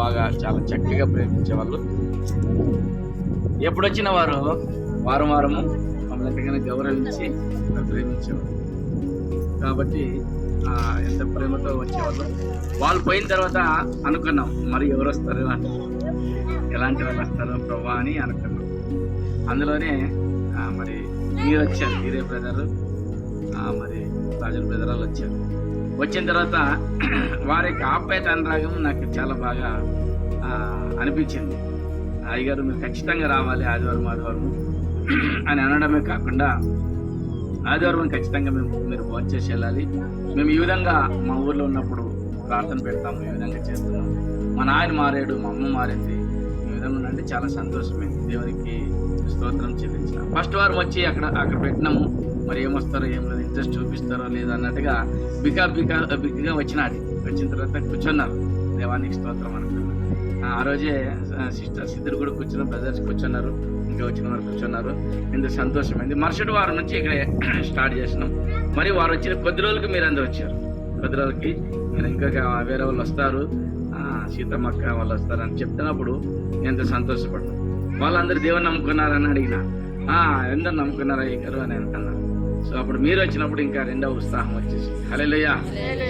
బాగా చాలా చక్కగా ప్రేమించేవాళ్ళు. ఎప్పుడొచ్చిన వారు వారము మమ్మల్ని ఎంతగానో గౌరవించి ప్రేమించేవారు. కాబట్టి ఎంత ప్రేమతో వచ్చేవాళ్ళు. వాళ్ళు పోయిన తర్వాత అనుకున్నాం మరి ఎవరు వస్తారు అని, ఎలాంటి వాళ్ళు వస్తారు ప్రభా అని అనుకున్నాం. అందులోనే మరి మీరు వచ్చారు, వీరే బ్రదరు మరి రాజుల బ్రదర్ వాళ్ళు వచ్చారు. వచ్చిన తర్వాత వారి యొక్క ఆప్యాయత అనురాగం నాకు చాలా బాగా అనిపించింది. అయ్యగారు మీరు ఖచ్చితంగా రావాలి ఆదివారం అని అనడమే కాకుండా ఆదివారం ఖచ్చితంగా మీరు భోజనం చేసి వెళ్ళాలి. మేము ఈ విధంగా మా ఊర్లో ఉన్నప్పుడు ప్రార్థన పెడతాము, ఈ విధంగా చేస్తున్నాం. మా నాయన మారాడు, మా అమ్మ మారింది, ఈ విధంగా ఉందంటే చాలా సంతోషమే. దేవునికి స్తోత్రం చెల్లించిన ఫస్ట్ వారం వచ్చి అక్కడ పెట్టినాము. మరి ఏమొస్తారో ఏం లేదు, ఇంట్రెస్ట్ చూపిస్తారో లేదు అన్నట్టుగా బిగ్గా వచ్చిన తర్వాత కూర్చున్నారు. దేవానికి స్తోత్రం అనుకున్నారు. ఆ రోజే సిస్టర్స్ ఇద్దరు కూడా కూర్చున్నారు, బ్రదర్స్ కూర్చున్నారు, ఇంకా వచ్చిన వారు కూర్చున్నారు. ఇందుకు సంతోషమైంది. మరుసటి వారం నుంచి ఇక్కడ స్టార్ట్ చేసినాం. మరి వారు వచ్చిన కొద్ది రోజులకి మీరు అందరూ వచ్చారు. కొద్ది రోజులకి మీరు ఇంకా వేరే వాళ్ళు వస్తారు, సీతమ్మక్క వాళ్ళు వస్తారు అని చెప్తున్నప్పుడు ఎంత సంతోషపడ్డాం. వాళ్ళందరూ దేవుని నమ్ముకున్నారని అడిగిన, ఎందరు నమ్ముకున్నారా అయ్యారు అని అన్నారు. సో అప్పుడు మీరు వచ్చినప్పుడు ఇంకా రెండవ ఉత్సాహం వచ్చేసి హల్లెలూయా.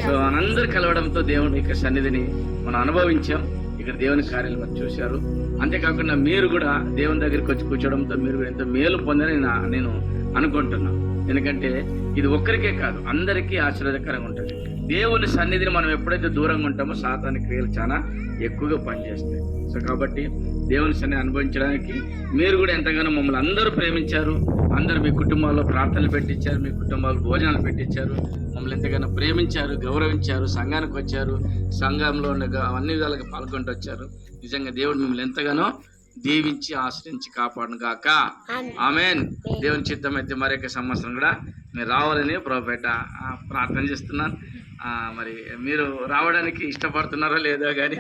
సో మనందరూ కలవడంతో దేవుని యొక్క సన్నిధిని మనం అనుభవించాం. ఇక్కడ దేవుని కార్యాలు మనం చూశారు. అంతేకాకుండా మీరు కూడా దేవుని దగ్గరికి వచ్చి కూర్చోవడంతో మీరు కూడా ఎంతో మేలు పొందని నేను అనుకుంటున్నాను. ఎందుకంటే ఇది ఒక్కరికే కాదు, అందరికీ ఆశీర్వాదకరంగా ఉంటుంది. దేవుని సన్నిధిని మనం ఎప్పుడైతే దూరంగా ఉంటామో సాతాను క్రియలు చాలా ఎక్కువగా పనిచేస్తాయి. సో కాబట్టి దేవుని సన్నిధి అనుభవించడానికి మీరు కూడా ఎంతగానో మమ్మల్ని అందరూ ప్రేమించారు. అందరూ మీ కుటుంబాల్లో ప్రార్థనలు పెట్టించారు, మీ కుటుంబాల్లో భోజనాలు పెట్టించారు, మమ్మల్ని ఎంతగానో ప్రేమించారు, గౌరవించారు, సంఘానికి వచ్చారు, సంఘంలో అన్ని విధాలుగా పాల్గొంటూ వచ్చారు. నిజంగా దేవుడు మిమ్మల్ని ఎంతగానో దీవించి ఆశ్రయించి కాపాడును గాక. ఆమేన్. దేవుని చిత్తం అయితే మరొక సంవత్సరం కూడా మీరు రావాలని ప్రభుపేట ప్రార్థన చేస్తున్నాను. మరి మీరు రావడానికి ఇష్టపడుతున్నారో లేదో కానీ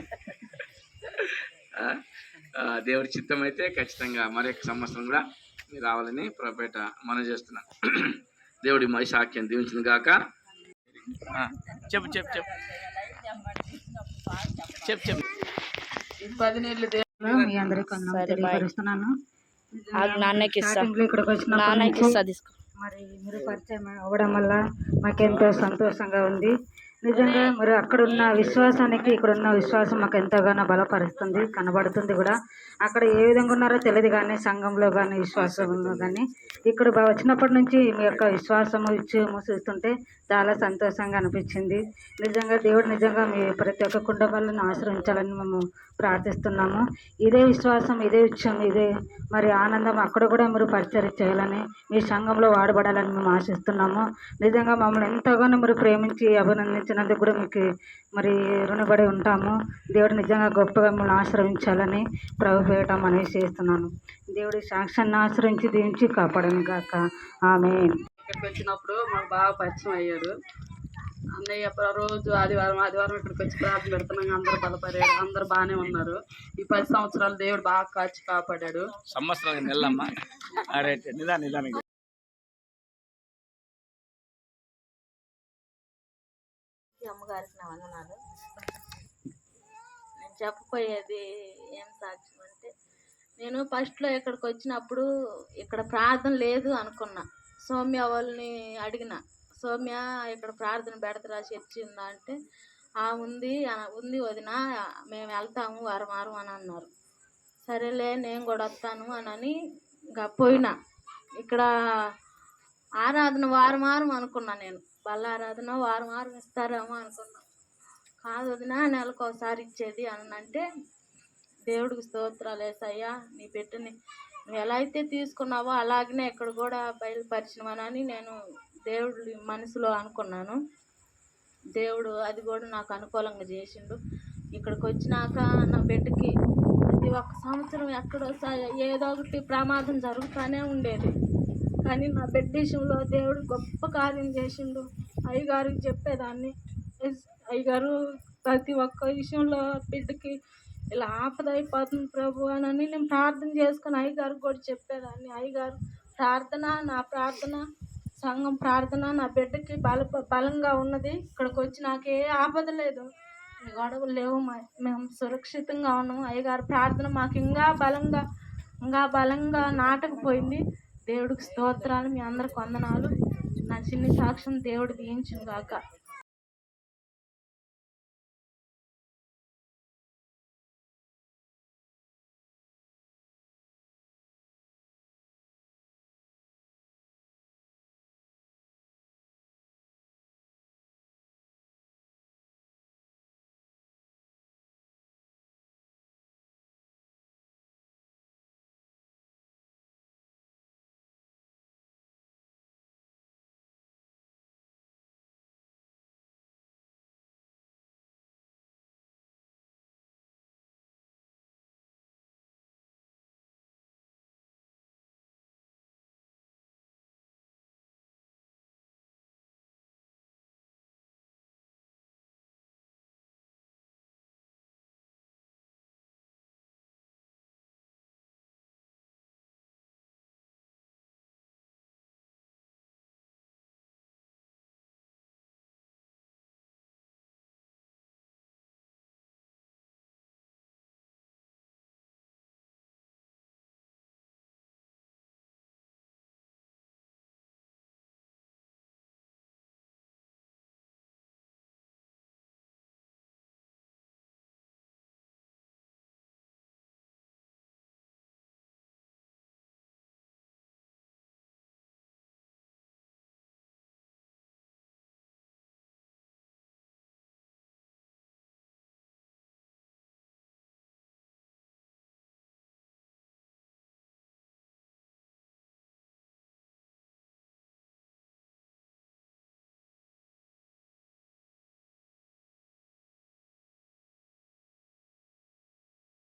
దేవుడి చిత్తం అయితే ఖచ్చితంగా మరొక సంవత్సరం కూడా మీరు రావాలని ప్రభుపేట మనం చేస్తున్నాను. దేవుడి మై సాక్యం దీవించిన గాక. చెప్పు చెప్పు చెప్పు చెప్పు చెప్పు 10 నీళ్ళు మీ అందరికీ తెలియపరుస్తున్నాను. ఇక్కడికి వచ్చినప్పుడు మరి మీరు పరిచయం అవ్వడం వల్ల మాకెంతో సంతోషంగా ఉంది. నిజంగా మరి అక్కడున్న విశ్వాసానికి ఇక్కడున్న విశ్వాసం మాకు ఎంతగానో బలపరుస్తుంది, కనబడుతుంది కూడా. అక్కడ ఏ విధంగా ఉన్నారో తెలియదు కానీ సంఘంలో కానీ విశ్వాసంలో కానీ ఇక్కడ వచ్చినప్పటి నుంచి మీ యొక్క విశ్వాసము చూస్తుంటే చాలా సంతోషంగా అనిపించింది. నిజంగా దేవుడు నిజంగా మీ ప్రతి ఒక్క కుటుంబాలను ఆశ్రయించాలని మేము ప్రార్థిస్తున్నాము. ఇదే విశ్వాసం, ఇదే విషయం, ఇదే మరి ఆనందం అక్కడ కూడా మీరు పరిచయం చేయాలని, మీ సంఘంలో వాడబడాలని మేము ఆశిస్తున్నాము. నిజంగా మమ్మల్ని ఎంతగానో మీరు ప్రేమించి అభినందించినందుకు కూడా మీకు మరి రుణపడి ఉంటాము. దేవుడు నిజంగా గొప్పగా మిమ్మల్ని ఆశ్రయించాలని ప్రభుపేట మనవి చేస్తున్నాను. దేవుడి సాక్ష్యాన్ని ఆశ్రయించి దీవించి కాపాడను గాక. ఆమేన్. ఇక్కడికి వచ్చినప్పుడు మాకు బాగా పరిచయం అయ్యాడు అన్నయ్య. రోజు ఆదివారం ఇక్కడికి వచ్చి ప్రార్థన పెడుతున్నాం. అందరూ బలపడారు, అందరూ బాగానే ఉన్నారు. ఈ 10 సంవత్సరాలు దేవుడు బాగా కాచి కాపాడాడు. సంవత్సరాలు నెలమ్మా నిదానికి అమ్మగారికి నా వందనాలు. నేను చెప్పబోయేది ఏం సాక్ష్యం అంటే, నేను ఫస్ట్లో ఇక్కడికి వచ్చినప్పుడు ఇక్కడ ప్రార్థన లేదు అనుకున్నా. సౌమ్య వాళ్ళని అడిగిన, సౌమ్య ఇక్కడ ప్రార్థన పెడతారా చర్చి ఉందా అంటే, ఉంది వదిన, మేము వెళ్తాము వారం అని అన్నారు. సరేలే నేను కూడా వస్తాను అని ఇంకా పోయినా. ఇక్కడ ఆరాధన వారం అనుకున్నా. నేను బల్ల ఆరాధన వారం ఇస్తారేమో అనుకున్నా. కాదు వదిన, నెలకు ఒకసారి ఇచ్చేది అని అంటే, దేవుడికి స్తోత్రాలు యేసయ్యా, నీ పెట్టిని నువ్వు ఎలా అయితే తీసుకున్నావో అలాగనే ఇక్కడ కూడా బయలుపరిచినవని నేను దేవుడి మనసులో అనుకున్నాను. దేవుడు అది కూడా నాకు అనుకూలంగా చేసిండు. ఇక్కడికి వచ్చినాక నా బిడ్డకి ప్రతి ఒక్క సంవత్సరం ఎక్కడో ఏదో ఒకటి ప్రమాదం జరుగుతూనే ఉండేది. కానీ నా బిడ్డ విషయంలో దేవుడు గొప్ప కార్యం చేసిండు. అయ్యగారికి చెప్పేదాన్ని, అయ్యగారు ప్రతి ఒక్క విషయంలో బిడ్డకి ఇలా ఆపద అయిపోతుంది ప్రభు అని నేను ప్రార్థన చేసుకుని అయ్యగారికి కూడా చెప్పేదాన్ని. అయ్యగారు ప్రార్థన, నా ప్రార్థన, సంఘం ప్రార్థన నా బిడ్డకి బలంగా ఉన్నది. ఇక్కడికి వచ్చి నాకు ఏ ఆపద లేదు. గొడవలు లేవు మేము సురక్షితంగా ఉన్నాము. అయ్యగారు ప్రార్థన మాకు ఇంకా బలంగా నాటకపోయింది. దేవుడికి స్తోత్రాలు. మీ అందరికి వందనాలు. నా చిన్ని సాక్ష్యం దేవుడు దీవించును గాక.